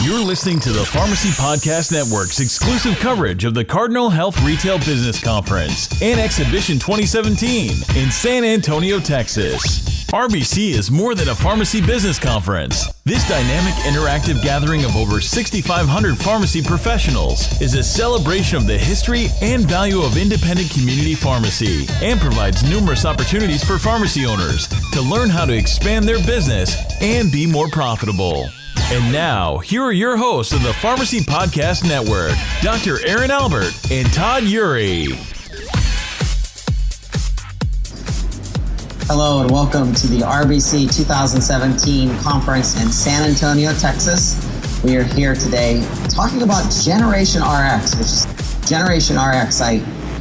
You're listening to the Pharmacy Podcast Network's exclusive coverage of the Cardinal Health Retail Business Conference and Exhibition 2017 in San Antonio, Texas. RBC is more than a pharmacy business conference. This dynamic, interactive gathering of over 6,500 pharmacy professionals is a celebration of the history and value of independent community pharmacy and provides numerous opportunities for pharmacy owners to learn how to expand their business and be more profitable. And now, here are your hosts of the Pharmacy Podcast Network, Dr. Aaron Albert and Todd Urey. Hello and welcome to the RBC 2017 conference in San Antonio, Texas. We are here today talking about Generation RX, which is Generation RX.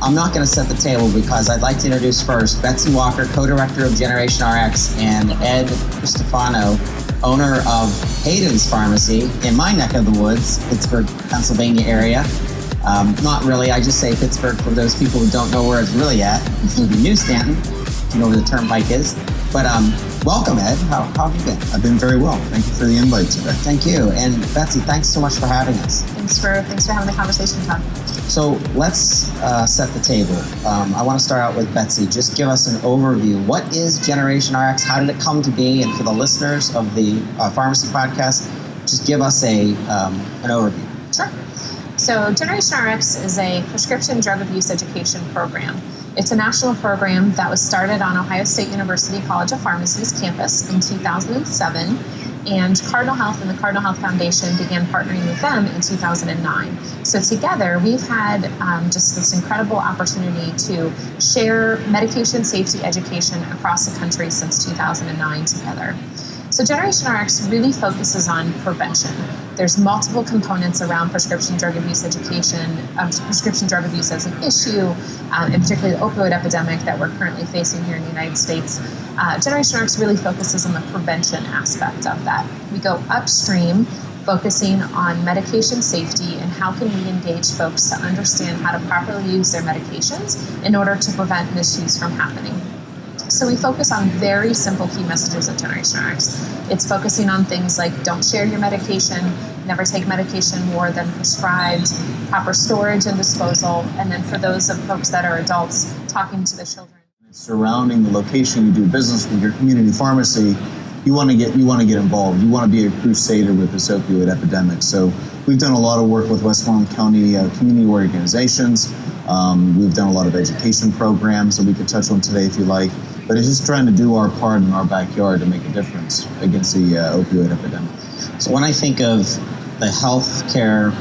I'm not going to set the table because I'd like to introduce first Betsy Walker, co-director of Generation RX, and Ed Cristofano, owner of Hayden's Pharmacy in my neck of the woods, Pittsburgh, Pennsylvania area. Not really, I just say Pittsburgh for those people who don't know where it's really at. It's in New Stanton, you know where the turnpike is. But welcome, Ed. How have you been? I've been very well. Thank you for the invite today. Thank you. And Betsy, thanks so much for having us. Thanks for having the conversation, Todd. So let's set the table. I want to start out with Betsy. Just give us an overview. What is Generation RX? How did it come to be? And for the listeners of the Pharmacy Podcast, just give us an overview. Sure. So Generation RX is a prescription drug abuse education program. It's a national program that was started on Ohio State University College of Pharmacy's campus in 2007. And Cardinal Health and the Cardinal Health Foundation began partnering with them in 2009. So together, we've had just this incredible opportunity to share medication safety education across the country since 2009 together. So Generation RX really focuses on prevention. There's multiple components around prescription drug abuse education, prescription drug abuse as an issue, and particularly the opioid epidemic that we're currently facing here in the United States. Generation RX really focuses on the prevention aspect of that. We go upstream, focusing on medication safety and how can we engage folks to understand how to properly use their medications in order to prevent misuse from happening. So we focus on very simple key messages at Generation RX. It's focusing on things like don't share your medication, never take medication more than prescribed, proper storage and disposal, and then for those of folks that are adults, talking to the children. Surrounding the location you do business with, your community pharmacy, you want to get involved. You want to be a crusader with this opioid epidemic. So we've done a lot of work with Westmoreland County community organizations. We've done a lot of education programs that we could touch on today if you like. But it's just trying to do our part in our backyard to make a difference against the opioid epidemic. So when I think of the healthcare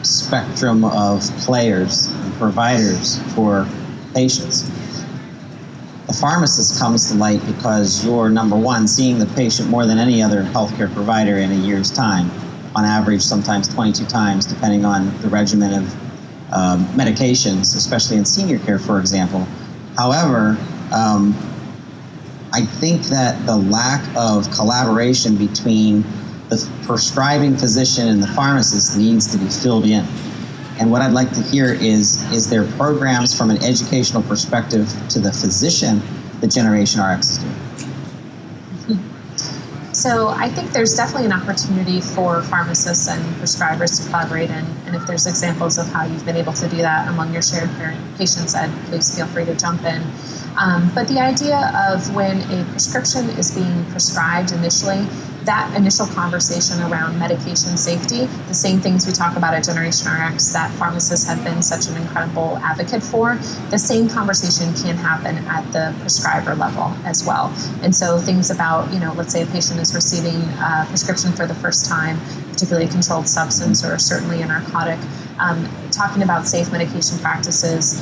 spectrum of players and providers for patients, the pharmacist comes to light because you're, number one, seeing the patient more than any other healthcare provider in a year's time, on average sometimes 22 times, depending on the regimen of medications, especially in senior care, for example. However, I think that the lack of collaboration between the prescribing physician and the pharmacist needs to be filled in. And what I'd like to hear is there programs from an educational perspective to the physician that Generation RX is doing? So I think there's definitely an opportunity for pharmacists and prescribers to collaborate, and if there's examples of how you've been able to do that among your shared patients, Ed, please feel free to jump in. But the idea of when a prescription is being prescribed initially, that initial conversation around medication safety, the same things we talk about at Generation RX that pharmacists have been such an incredible advocate for, the same conversation can happen at the prescriber level as well. And so things about, let's say a patient is receiving a prescription for the first time, particularly a controlled substance or certainly a narcotic, talking about safe medication practices,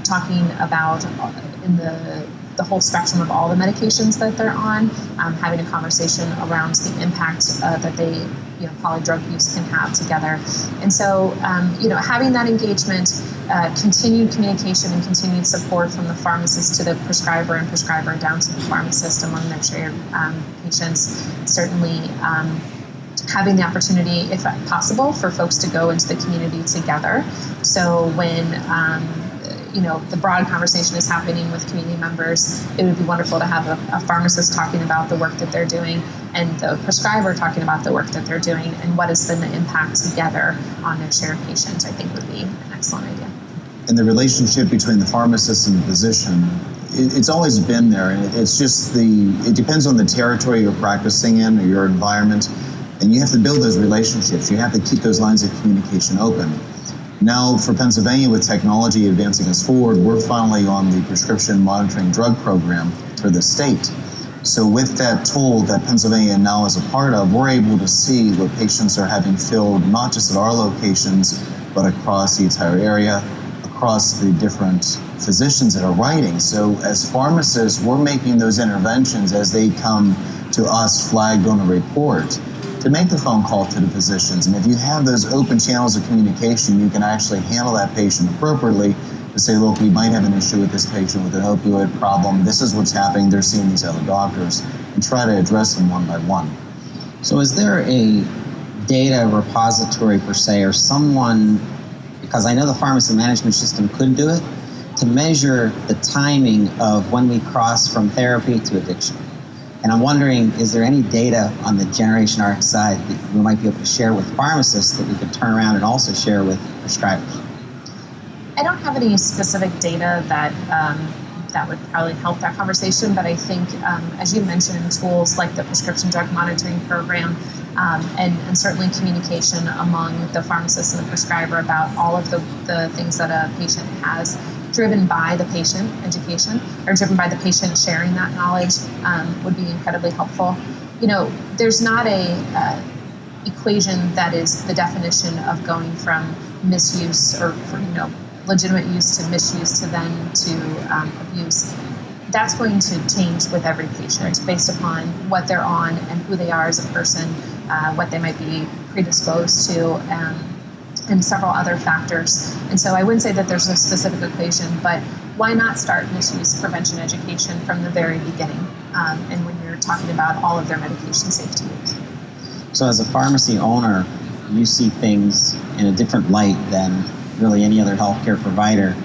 talking about in the whole spectrum of all the medications that they're on, having a conversation around the impact that they, polydrug use can have together. And so, having that engagement, continued communication and continued support from the pharmacist to the prescriber and prescriber down to the pharmacist among their shared patients, certainly having the opportunity, if possible, for folks to go into the community together. So when the broad conversation is happening with community members. It would be wonderful to have a pharmacist talking about the work that they're doing and the prescriber talking about the work that they're doing and what has been the impact together on their shared patients, I think would be an excellent idea. And the relationship between the pharmacist and the physician, it's always been there. And it's just it depends on the territory you're practicing in or your environment. And you have to build those relationships. You have to keep those lines of communication open. Now, for Pennsylvania, with technology advancing us forward, we're finally on the prescription monitoring drug program for the state. So with that tool that Pennsylvania now is a part of, we're able to see what patients are having filled, not just at our locations, but across the entire area, across the different physicians that are writing. So as pharmacists, we're making those interventions as they come to us flagged on a report, to make the phone call to the physicians. And if you have those open channels of communication, you can actually handle that patient appropriately to say, look, we might have an issue with this patient with an opioid problem. This is what's happening. They're seeing these other doctors, and try to address them one by one. So is there a data repository per se, or someone, because I know the pharmacy management system could do it, to measure the timing of when we cross from therapy to addiction? And I'm wondering, is there any data on the Generation RX side that we might be able to share with pharmacists that we could turn around and also share with prescribers? I don't have any specific data that would probably help that conversation, but I think, as you mentioned, tools like the prescription drug monitoring program and certainly communication among the pharmacist and the prescriber about all of the things that a patient has, driven by the patient education or driven by the patient sharing that knowledge, would be incredibly helpful. There's not a equation that is the definition of going from misuse or legitimate use to misuse to then to abuse. That's going to change with every patient based upon what they're on and who they are as a person, what they might be predisposed to, and several other factors. And so I wouldn't say that there's a specific equation, but why not start misuse prevention education from the very beginning, and when you're talking about all of their medication safety use. So as a pharmacy owner, you see things in a different light than really any other healthcare provider.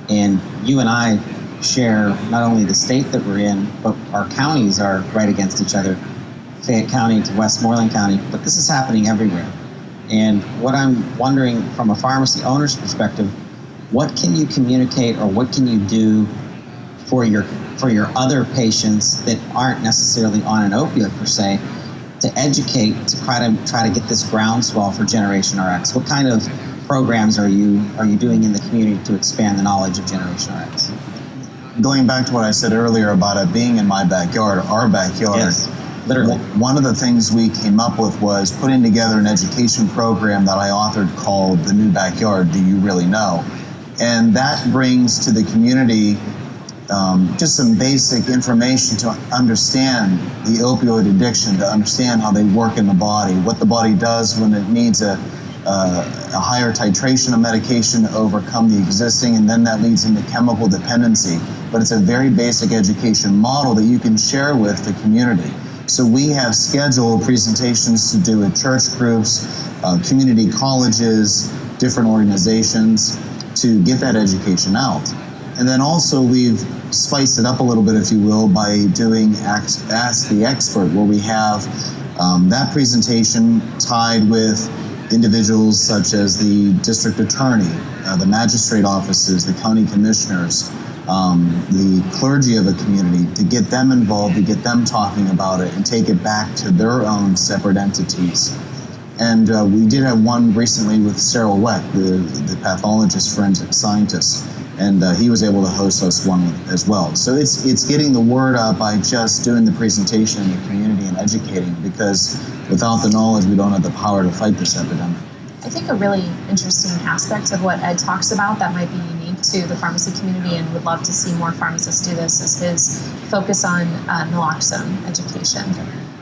And you and I share not only the state that we're in, but our counties are right against each other, Fayette County to Westmoreland County, but this is happening everywhere. And what I'm wondering from a pharmacy owner's perspective, what can you communicate or what can you do for your other patients that aren't necessarily on an opioid per se, to educate, to try to get this groundswell for Generation RX? What kind of programs are you doing in the community to expand the knowledge of Generation RX? Going back to what I said earlier about it being in my backyard, our backyard. Yes, literally. One of the things we came up with was putting together an education program that I authored called The New Backyard, Do You Really Know? And that brings to the community just some basic information to understand the opioid addiction, to understand how they work in the body, what the body does when it needs a higher titration of medication to overcome the existing, and then that leads into chemical dependency. But it's a very basic education model that you can share with the community. So we have scheduled presentations to do at church groups, community colleges, different organizations to get that education out. And then also we've spiced it up a little bit, if you will, by doing Ask the Expert, where we have that presentation tied with individuals such as the district attorney, the magistrate offices, the county commissioners, the clergy of a community, to get them involved, to get them talking about it and take it back to their own separate entities. And we did have one recently with Cyril Weck, the pathologist, forensic scientist, and he was able to host us one as well. So it's getting the word out by just doing the presentation in the community and educating, because without the knowledge, we don't have the power to fight this epidemic. I think a really interesting aspect of what Ed talks about that might be unique to the pharmacy community, and would love to see more pharmacists do this, is his focus on Naloxone education.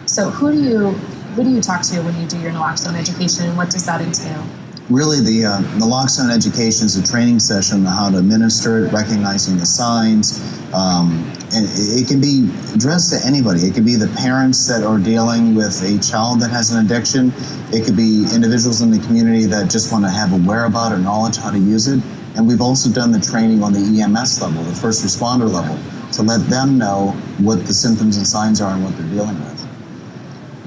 So who do you talk to when you do your Naloxone education, and what does that entail? Really, the Naloxone education is a training session on how to administer it, recognizing the signs. And it can be addressed to anybody. It could be the parents that are dealing with a child that has an addiction. It could be individuals in the community that just want to have aware about or knowledge how to use it. And we've also done the training on the EMS level, the first responder level, to let them know what the symptoms and signs are and what they're dealing with.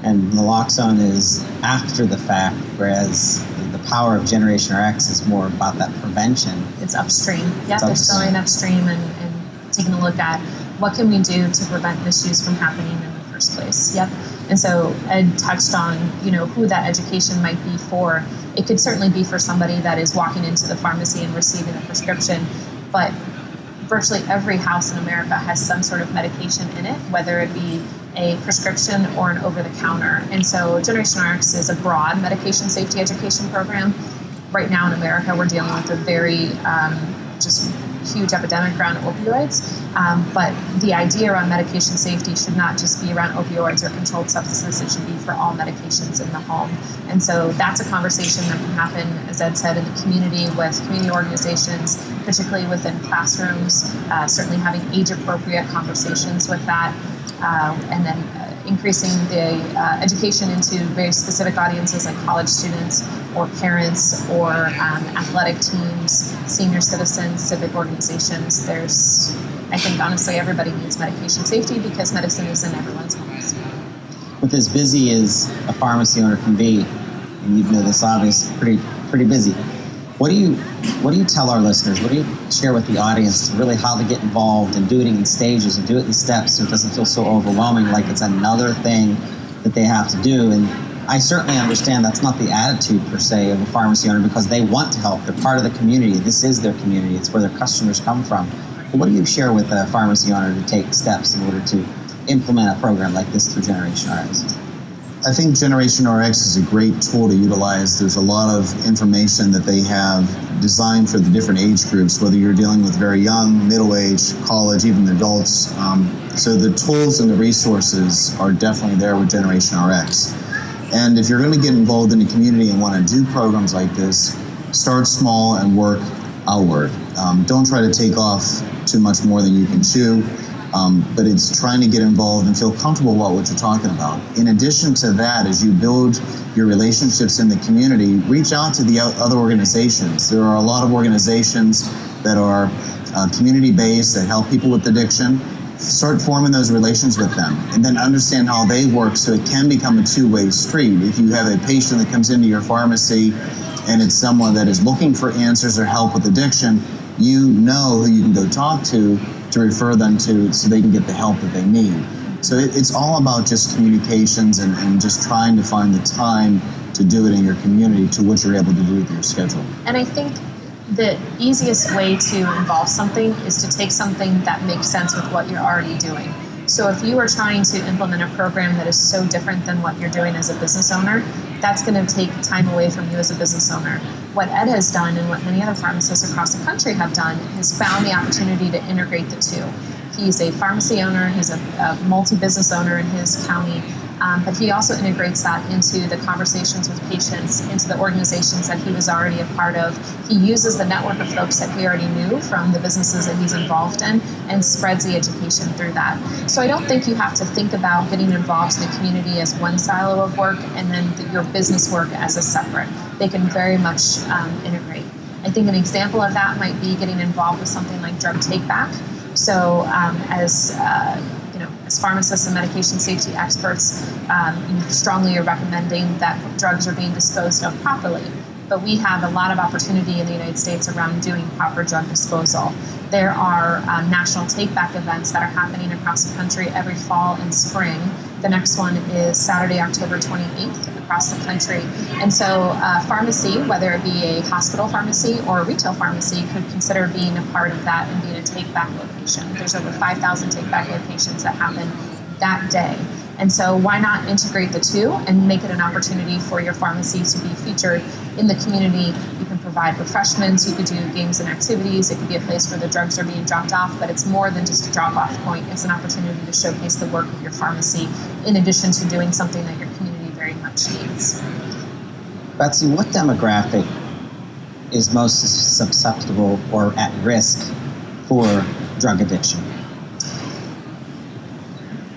And Naloxone is after the fact, whereas the power of Generation RX is more about that prevention. It's upstream. Yep, it's going upstream and taking a look at what can we do to prevent misuse from happening in the first place. Yep. And so Ed touched on, who that education might be for. It could certainly be for somebody that is walking into the pharmacy and receiving a prescription, but virtually every house in America has some sort of medication in it, whether it be a prescription or an over-the-counter. And so Generation RX is a broad medication safety education program. Right now in America, we're dealing with a very just huge epidemic around opioids. But the idea around medication safety should not just be around opioids or controlled substances. It should be for all medications in the home. And so that's a conversation that can happen, as Ed said, in the community with community organizations, particularly within classrooms, certainly having age-appropriate conversations with that, and then increasing the education into very specific audiences like college students or parents or athletic teams, senior citizens, civic organizations. I think honestly everybody needs medication safety because medicine is in everyone's homes. With as busy as a pharmacy owner can be, and you know this obviously pretty busy, what do you tell our listeners? What do you share with the audience to really how to get involved and do it in stages and do it in steps so it doesn't feel so overwhelming like it's another thing that they have to do? And I certainly understand that's not the attitude per se of a pharmacy owner because they want to help. They're part of the community. This is their community. It's where their customers come from. But what do you share with a pharmacy owner to take steps in order to implement a program like this through Generation RX? I think Generation RX is a great tool to utilize. There's a lot of information that they have designed for the different age groups, whether you're dealing with very young, middle-aged, college, even adults. So the tools and the resources are definitely there with Generation RX. And if you're going to get involved in the community and want to do programs like this, start small and work outward. Don't try to take off too much more than you can chew. But it's trying to get involved and feel comfortable about what you're talking about. In addition to that, as you build your relationships in the community, reach out to the other organizations. There are a lot of organizations that are community-based that help people with addiction. Start forming those relations with them and then understand how they work so it can become a two-way street. If you have a patient that comes into your pharmacy and it's someone that is looking for answers or help with addiction, you know who you can go talk to refer them to so they can get the help that they need. So it's all about just communications and just trying to find the time to do it in your community to what you're able to do with your schedule. And I think the easiest way to involve something is to take something that makes sense with what you're already doing. So if you are trying to implement a program that is so different than what you're doing as a business owner, that's going to take time away from you as a business owner. What Ed has done and what many other pharmacists across the country have done is found the opportunity to integrate the two. He's a pharmacy owner, he's a multi-business owner in his county, but he also integrates that into the conversations with patients, into the organizations that he was already a part of. He uses the network of folks that he already knew from the businesses that he's involved in and spreads the education through that. So I don't think you have to think about getting involved in the community as one silo of work and then your business work as a separate. They can very much integrate. I think an example of that might be getting involved with something like drug take-back. So as pharmacists and medication safety experts, you strongly are recommending that drugs are being disposed of properly. But we have a lot of opportunity in the United States around doing proper drug disposal. There are national take-back events that are happening across the country every fall and spring. The next one is Saturday, October 28th across the country. And so pharmacy, whether it be a hospital pharmacy or a retail pharmacy, could consider being a part of that and being a take-back location. There's over 5,000 take-back locations that happen that day. And so why not integrate the two and make it an opportunity for your pharmacy to be featured in the community? You can provide refreshments, you could do games and activities, it could be a place where the drugs are being dropped off, but it's more than just a drop-off point. It's an opportunity to showcase the work of your pharmacy in addition to doing something that your community very much needs. Betsy, what demographic is most susceptible or at risk for drug addiction?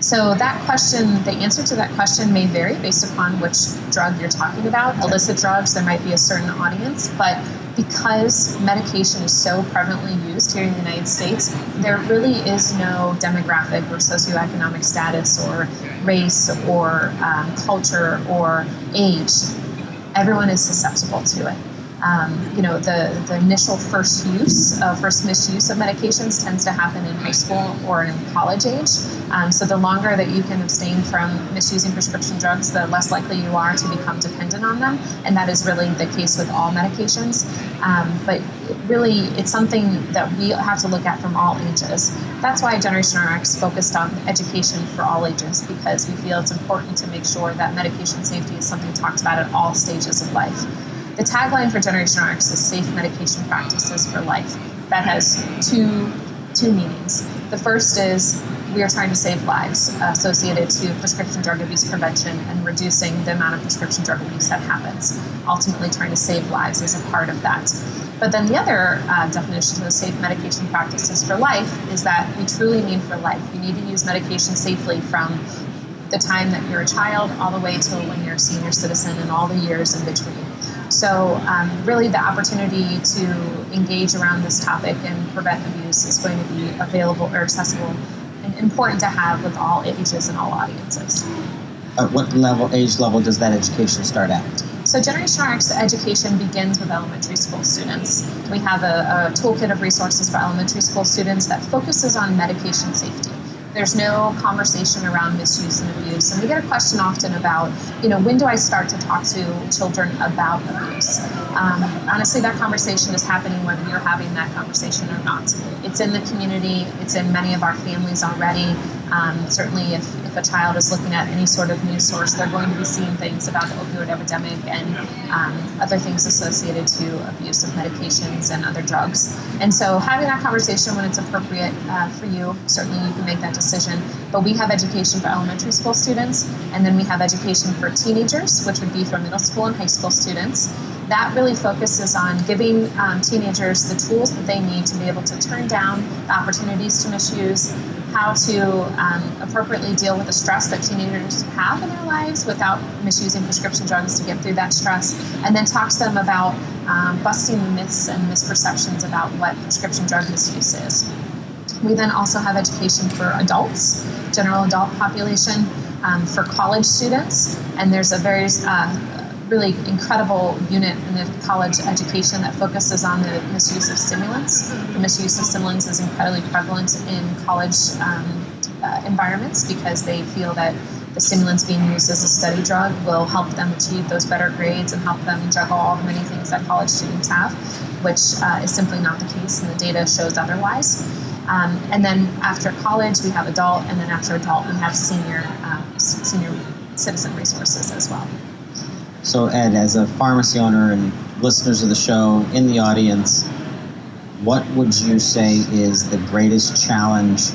So that question, the answer to that question may vary based upon which drug you're talking about. Illicit drugs, there might be a certain audience, but Because medication is so prevalently used here in the United States, there really is no demographic or socioeconomic status or race or culture or age. Everyone is susceptible to it. The initial first misuse of medications tends to happen in high school or in college age. So the longer that you can abstain from misusing prescription drugs, the less likely you are to become dependent on them. And that is really the case with all medications. But really, it's something that we have to look at from all ages. That's why Generation RX focused on education for all ages, because we feel it's important to make sure that medication safety is something talked about at all stages of life. The tagline for Generation RX is Safe Medication Practices for Life. That has two meanings. The first is we are trying to save lives associated to prescription drug abuse prevention and reducing the amount of prescription drug abuse that happens, ultimately trying to save lives as a part of that. But then the other definition of safe medication practices for life is that we truly mean for life. You need to use medication safely from the time that you're a child all the way till when you're a senior citizen and all the years in between. So really the opportunity to engage around this topic and prevent abuse is going to be available or accessible and important to have with all ages and all audiences. At what age level does that education start at? So Generation RX education begins with elementary school students. We have a toolkit of resources for elementary school students that focuses on medication safety. There's no conversation around misuse and abuse. And we get a question often about, when do I start to talk to children about abuse? Honestly, that conversation is happening whether you're having that conversation or not. It's in the community. It's in many of our families already. Certainly if a child is looking at any sort of news source, they're going to be seeing things about the opioid epidemic and other things associated to abuse of medications and other drugs. And so having that conversation when it's appropriate for you, certainly you can make that decision. But we have education for elementary school students, and then we have education for teenagers, which would be for middle school and high school students. That really focuses on giving teenagers the tools that they need to be able to turn down the opportunities to misuse, how to appropriately deal with the stress that teenagers have in their lives without misusing prescription drugs to get through that stress, and then talk to them about busting the myths and misperceptions about what prescription drug misuse is. We then also have education for adults, general adult population, for college students, and there's a very really incredible unit in the college education that focuses on the misuse of stimulants. The misuse of stimulants is incredibly prevalent in college environments because they feel that the stimulants being used as a study drug will help them achieve those better grades and help them juggle all the many things that college students have, which is simply not the case, and the data shows otherwise. And then after college, we have adult, and then after adult, we have senior citizen resources as well. So Ed, as a pharmacy owner and listeners of the show in the audience, what would you say is the greatest challenge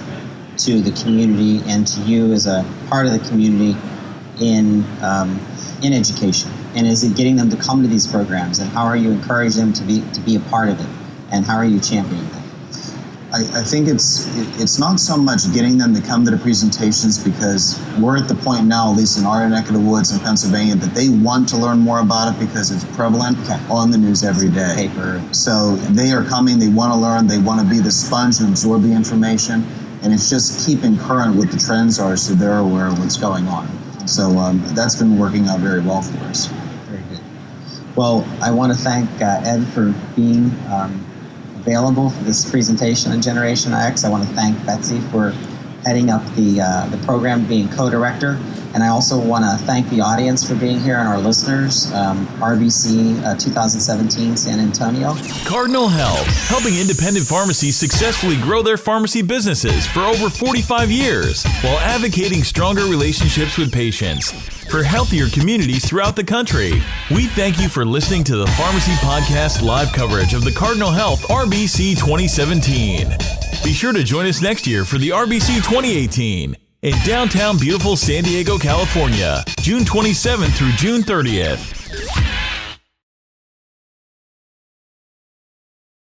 to the community and to you as a part of the community in education? And is it getting them to come to these programs? And how are you encouraging them to be a part of it? And how are you championing them? I think it's not so much getting them to come to the presentations, because we're at the point now, at least in our neck of the woods in Pennsylvania, that they want to learn more about it because it's prevalent on the news every day. Paper. So they are coming, they want to learn, they want to be the sponge and absorb the information, and it's just keeping current what the trends are so they're aware of what's going on. So that's been working out very well for us. Very good. Well, I want to thank Ed for being available for this presentation on Generation X. I want to thank Betsy for heading up the program, being co-director. And I also want to thank the audience for being here and our listeners, RBC 2017 San Antonio. Cardinal Health, helping independent pharmacies successfully grow their pharmacy businesses for over 45 years while advocating stronger relationships with patients for healthier communities throughout the country. We thank you for listening to the Pharmacy Podcast live coverage of the Cardinal Health RBC 2017. Be sure to join us next year for the RBC 2018 in downtown beautiful San Diego, California, June 27th through June 30th.